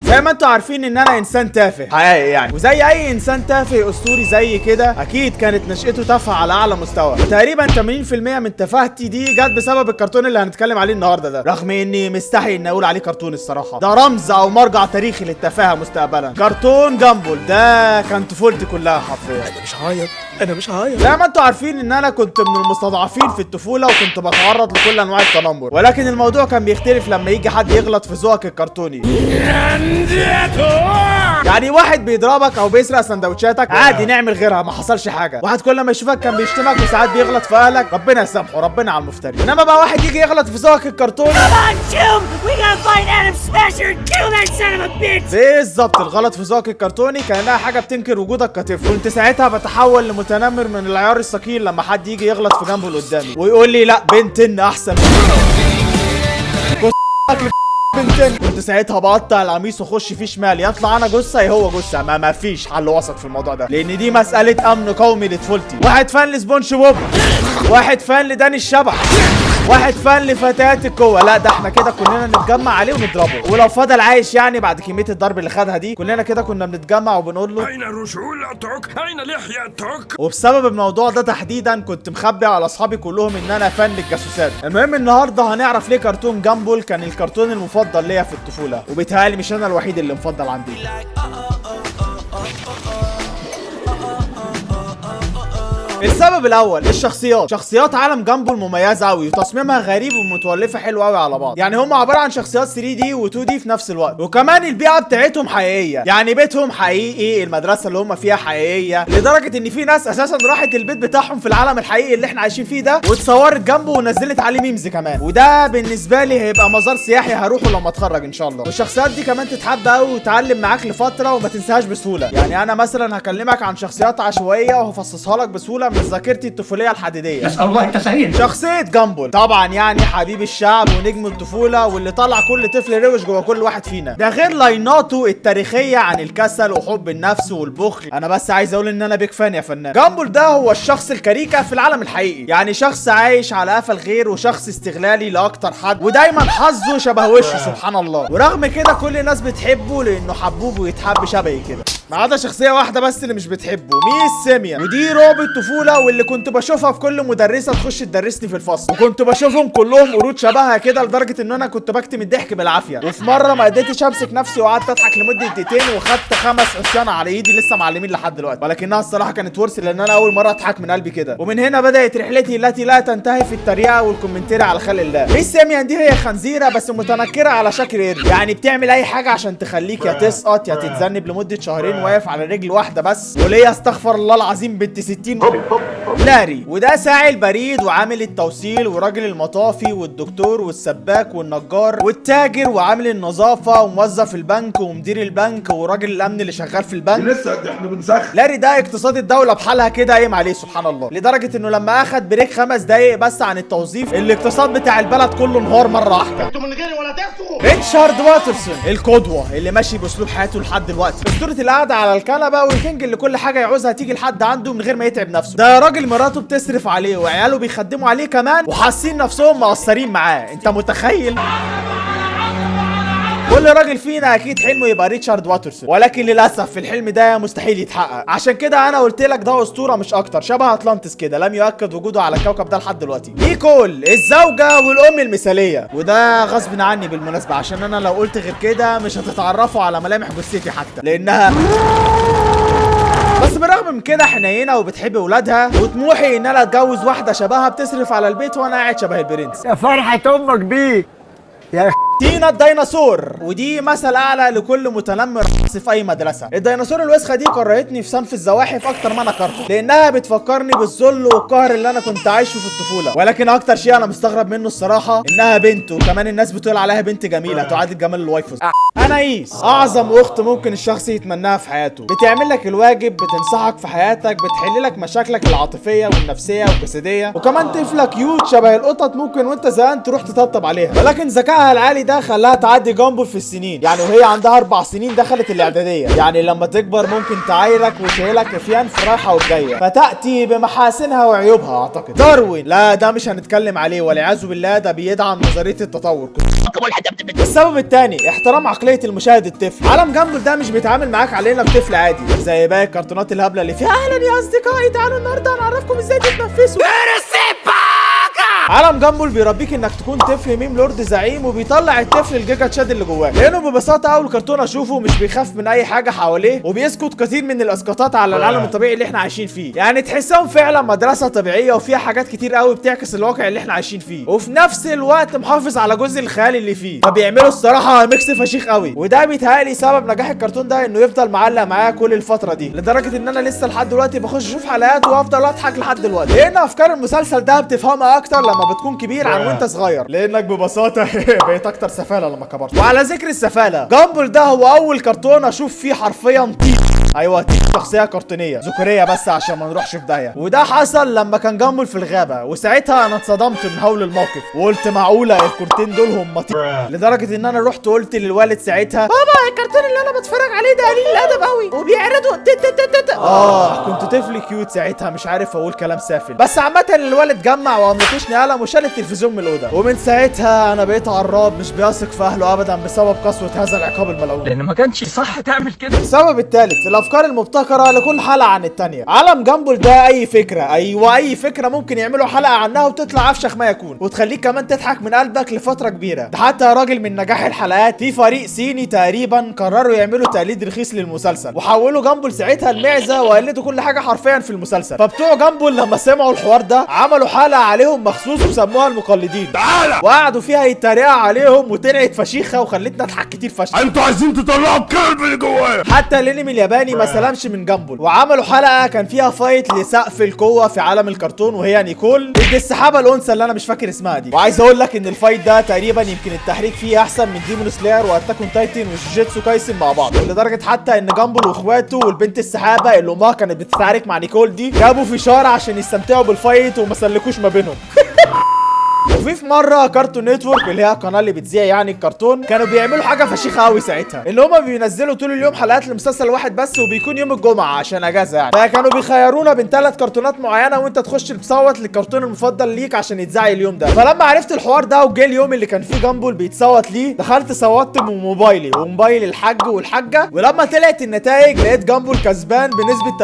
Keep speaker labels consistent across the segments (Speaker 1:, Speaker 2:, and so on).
Speaker 1: زي ما انتوا عارفين ان انا انسان تافه حقيقي يعني، وزي اي انسان تافه اسطوري زي كده اكيد كانت نشأته تافهه على اعلى مستوى. تقريبا 80% من تفاهتي دي جت بسبب الكرتون اللي هنتكلم عليه النهارده ده، رغم اني مستحي اني اقول عليه كرتون الصراحه. ده رمز او مرجع تاريخي للتفاهه مستقبلا. كرتون جامبل ده كان طفولتي كلها حرفيا.
Speaker 2: انا مش هعيط.
Speaker 1: زي ما انتوا عارفين ان انا كنت من المستضعفين في الطفوله، وكنت بتعرض لكل انواع التنمر، ولكن الموضوع كان بيختلف لما يجي حد يغلط في ذوقك الكرتوني. يعني واحد بيضربك او بيسرق سندوتشاتك عادي، نعمل غيرها ما حصلش حاجه. واحد كل ما يشوفك كان بيشتمك، وساعات بيغلط في اهلك، ربنا يسامحه، ربنا على المفتري. انما بقى واحد يجي يغلط في ذوقك الكرتوني، بالظبط الغلط في ذوقك الكرتوني كانها حاجه بتنكر وجودك كطفل. كنت ساعتها بتحول لمتنمر من العيار الثقيل لما حد يجي يغلط في جنبه اللي قدامي ويقول لي لا بنتن احسن. بنتن. كنت ساعتها بقطع القميص واخش فيه شمال، يطلع انا جثه يا هو جثه، ما فيش حل وسط في الموضوع ده، لان دي مساله امن قومي لطفولتي. واحد فان لسبونج بوب، واحد فان لداني الشبح، واحد فان لفتيات القوة. لا ده احنا كده كلنا نتجمع عليه ونضربه، ولو فضل عايش يعني بعد كمية الضرب اللي خدها دي، كلنا كده كنا بنتجمع وبنقول له
Speaker 2: اين رجولتك؟ اين لحيتك؟
Speaker 1: وبسبب الموضوع ده تحديدا كنت مخبي على اصحابي كلهم ان انا فان للجاسوسات. المهم النهارده هنعرف ليه كرتون جامبل كان الكرتون المفضل ليا في الطفولة، وبيتهيألي مش انا الوحيد اللي مفضل عندي. السبب الاول الشخصيات. شخصيات عالم جامبل مميزه قوي، وتصميمها غريب ومتولفه حلو قوي على بعض. يعني هم عباره عن شخصيات 3 دي و 2 دي في نفس الوقت، وكمان البيئه بتاعتهم حقيقيه، يعني بيتهم حقيقي، المدرسه اللي هم فيها حقيقيه، لدرجه ان في ناس اساسا راحت البيت بتاعهم في العالم الحقيقي اللي احنا عايشين فيه ده واتصورت جنبه ونزلت عليه ميمز كمان. وده بالنسبه لي هيبقى مزار سياحي هروحه لما اتخرج ان شاء الله. والشخصيات دي كمان تتحب قوي وتعلم معاك لفتره وما تنساهاش بسهوله. يعني انا مثلا هكلمك عن شخصيات عشوائيه وهفصصها لك بسهوله من ذاكرتي الطفوليه الحديديه.
Speaker 3: نسأل الله التسهيل.
Speaker 1: شخصيه جامبل طبعا يعني حبيب الشعب ونجم الطفوله، واللي طلع كل طفل روش جوه كل واحد فينا. ده غير لايناته التاريخيه عن الكسل وحب النفس والبخل. انا بس عايز اقول ان انا بيك فان يا فنان. جامبل ده هو الشخص الكريكه في العالم الحقيقي، يعني شخص عايش على قفا الغير وشخص استغلالي لاكتر حد، ودايما حظه شبه وشه سبحان الله. ورغم كده كل الناس بتحبه لانه حبوب ويتحب شبهي كده، ما عدا شخصيه واحده بس اللي مش بتحبه، ميس سيميا. ودي رعب الطفوله واللي كنت بشوفها في كل مدرسه تخش تدرسني في الفصل، وكنت بشوفهم كلهم قرود شبهها كده لدرجه ان انا كنت بكتم الضحك بالعافيه. وفي مره ما قدرتش امسك نفسي وقعدت اضحك لمده دقيقتين وخدت 5 عصيان على ايدي لسه معلمين لحد دلوقتي، ولكنها الصراحه كانت ورث لان انا اول مره اضحك من قلبي كده. ومن هنا بدات رحلتي التي لا تنتهي في التريقه والكومنتري على خلق الله. ميس سيميا دي هي خنزيره بس متنكره على شكل قرد، يعني بتعمل اي حاجه عشان تخليك يا تسقط يا تتذنب لمده شهرين واقف على رجل واحده بس. وليه استغفر الله العظيم بنت 60 لاري. وده ساعي البريد وعامل التوصيل وراجل المطافي والدكتور والسباك والنجار والتاجر وعامل النظافه وموظف البنك ومدير البنك وراجل الامن اللي شغال في البنك.
Speaker 2: لسه احنا بنسخن.
Speaker 1: لاري ده اقتصاد الدوله بحالها كده قايم عليه سبحان الله، لدرجه انه لما اخد بريك 5 دقايق بس عن التوظيف الاقتصاد بتاع البلد كله انهار مره واحده.
Speaker 2: انتوا من غيري ولا تسوا.
Speaker 1: ريتشارد واترسون القدوه اللي ماشي باسلوب حياته لحد دلوقتي، اسطوره القعده على الكنبه والكينج اللي كل حاجه يعوزها تيجي لحد عنده من غير ما يتعب نفسه. ده راجل مراته بتصرف عليه وعياله بيخدموا عليه كمان وحاسين نفسهم مقصرين معاه. انت متخيل؟ كل راجل فينا اكيد حلمه يبقى ريتشارد واترسون، ولكن للاسف في الحلم ده مستحيل يتحقق. عشان كده انا قلت لك ده اسطوره مش اكتر، شبه اطلانتس كده لم يؤكد وجوده على الكوكب ده لحد دلوقتي. نيكول الزوجه والام المثاليه، وده غصب عني بالمناسبه عشان انا لو قلت غير كده مش هتتعرفوا على ملامح جثتي حتى، لانها بس بالرغم من كده حنينه وبتحب ولادها، وطموحي ان انا اتجوز واحده شبهها بتصرف على البيت وانا قاعد شبه البرنس.
Speaker 3: يا فرحة امك بيك يا
Speaker 1: تينا الديناصور، ودي مثل اعلى لكل متنمر في اي مدرسه. الديناصور الوسخه دي كرهتني في صنف الزواحف اكتر ما انا كرهته، لانها بتفكرني بالذل والقهر اللي انا كنت عايشه في الطفوله. ولكن اكتر شيء انا مستغرب منه الصراحه انها بنت، وكمان الناس بتقول عليها بنت جميله تعادل جمال الوايفوس. انايس اعظم اخت ممكن الشخص يتمناها في حياته، بتعمل لك الواجب، بتنصحك في حياتك، بتحل لك مشاكلك العاطفيه والنفسيه والجسديه، وكمان طفله كيوت شبه القطط ممكن وانت زهقان تروح تطبطب عليها. ولكن ذكائها العالي ده خلاها تعدي جامبل في السنين، يعني وهي عندها 4 سنين دخلت الاعداديه، يعني لما تكبر ممكن تعايرك وتهلك افيان في رايحه والجايه، فتاتي بمحاسنها وعيوبها. اعتقد داروين، لا ده مش هنتكلم عليه والعياذ بالله، ده بيدعم نظريه التطور. السبب الثاني احترام عقليه المشاهد الطفل. عالم جامبل ده مش بيتعامل معاك على انك طفل عادي زي باقي الكرتونات الهبله اللي فيها اهلا يا اصدقائي تعالوا النهارده هنعرفكم ازاي تتنفسوا. عالم جامبل بيربيك انك تكون طفل ميم لورد زعيم، وبيطلع الطفل الجيجا تشاد اللي جواك، لانه ببساطه اول كرتون اشوفه مش بيخاف من اي حاجه حواليه، وبيسكت كثير من الاسقاطات على العالم الطبيعي اللي احنا عايشين فيه، يعني تحسهم فعلا مدرسه طبيعيه وفيها حاجات كتير قوي بتعكس الواقع اللي احنا عايشين فيه، وفي نفس الوقت محافظ على جزء الخيال اللي فيه، فبيعملوا الصراحه ميكس فشيخ قوي، وده بيتهيألي سبب نجاح الكرتون ده انه يفضل معلق معايا كل الفتره دي، لدرجه ان انا لسه لحد دلوقتي بخش اشوف حلقات وافضل اضحك لحد دلوقتي، لان افكار المسلسل ده بتفهمها اكتر لما بتكون كبير وانت صغير، لانك ببساطه بقيت اكتر سفاله لما كبرت. وعلى ذكر السفاله، جامبل ده هو اول كرتون اشوف فيه حرفيا ايوه شخصيه كرتونيه ذكوريه بس عشان ما نروحش في داهيه، وده حصل لما كان جامبل في الغابه، وساعتها انا اتصدمت من هول الموقف وقلت معقوله الكرتون دول هم لدرجه ان انا رحت قلت للوالد ساعتها بابا الكرتون اللي انا بتفرج عليه ده قليل الادب قوي وبيعرضوا كنت طفل كيوت ساعتها مش عارف اقول كلام سافل، بس عامه الوالد جمع وقمتشني قلم وشال التلفزيون من الاوضه، ومن ساعتها انا بقيت عراب مش بيثق في اهله ابدا بسبب قسوه هذا العقاب الملعون،
Speaker 3: لان ما كانش صح تعمل كده.
Speaker 1: السبب الثالث الافكار المبتكره لكل حلقه عن الثانيه. عالم جامبل ده اي فكره، ايوه اي فكره ممكن يعملوا حلقه عنها وتطلع افشخ ما يكون، وتخليك كمان تضحك من قلبك لفتره كبيره. ده حتى يا راجل من نجاح الحلقات في فريق صيني تقريبا قرروا يعملوا تقليد رخيص للمسلسل، وحولوا جامبل ساعتها المعزه وقلدوا كل حاجه حرفيا في المسلسل، فبتوع جامبل لما سمعوا الحوار ده عملوا حلقه عليهم مخصوص وسموها المقلدين، وقعدوا فيها يتريقوا عليهم وطلعت فشيخه وخلتنا نضحك كتير فشخ.
Speaker 2: انتوا عايزين تطلعوا الكلب اللي جوايا.
Speaker 1: حتى الانمي الياباني ما سلمش من جامبل، وعملوا حلقه كان فيها فايت لسقف القوه في عالم الكرتون، وهي نيكول ضد السحابه الانثى اللي انا مش فاكر اسمها دي، وعايز اقول لك ان الفايت ده تقريبا يمكن التحريك فيه احسن من ديمون سلاير واتاك اون تايتن وجوجيتسو كايسن مع بعض، ولدرجه حتى ان جامبل واخواته والبنت السحابه اللي امها كانت بتتعارك مع نيكول دي جابوا فشار عشان يستمتعوا بالفايت وما سلكوش ما بينهم. وفي مره كارتون نتورك اللي هي القناه اللي بتذيع يعني الكرتون كانوا بيعملوا حاجه فشيخه قوي ساعتها، اللي هما بينزلوا طول اليوم حلقات لمسلسل واحد بس وبيكون يوم الجمعه عشان اجازه يعني، فكانوا بيخيرونا بين 3 كرتونات معينه وانت تخش تصوت للكرتون المفضل ليك عشان يتذاع اليوم ده، فلما عرفت الحوار ده وجه اليوم اللي كان فيه جامبل بيتصوت ليه دخلت صوتت من موبايلي وموبايل الحاج والحاجه، ولما طلعت النتائج لقيت جامبل كسبان بنسبه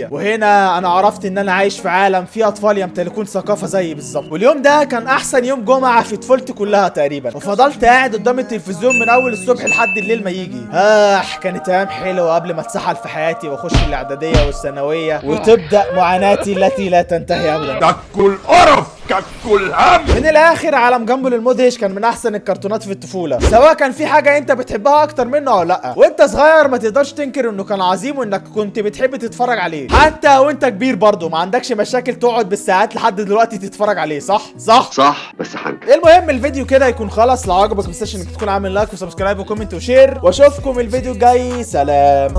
Speaker 1: 98%، وهنا انا عرفت ان انا عايش في عالم فيه اطفال يمتلكون ثقافه زيي بالظبط، واليوم ده كان احسن يوم جمعه في طفولتي كلها تقريبا، وفضلت قاعد قدام التلفزيون من اول الصبح لحد الليل ما يجي. كانت ايام حلوه قبل ما اتسحل في حياتي واخش الاعداديه والثانويه وتبدا معاناتي التي لا تنتهي ابدا.
Speaker 2: ككل قرف ككل هم.
Speaker 1: من الاخر عالم جامبل المدهش كان من احسن الكرتونات في الطفوله، سواء كان في حاجه انت بتحبها اكتر منه او لا، وانت صغير ما تقدرش تنكر انه كان عظيم وانك كنت بتحب تتفرج عليه، حتى وانت كبير برضه ما عندكش مشاكل تقعد بالساعات لحد دلوقتي تتفرج عليه، صح
Speaker 4: بس حنك.
Speaker 1: المهم الفيديو كده يكون خلص، لو عجبك ما تنساش انك تكون عامل لايك وسبسكرايب وكومنت وشير، واشوفكم الفيديو الجاي، سلام.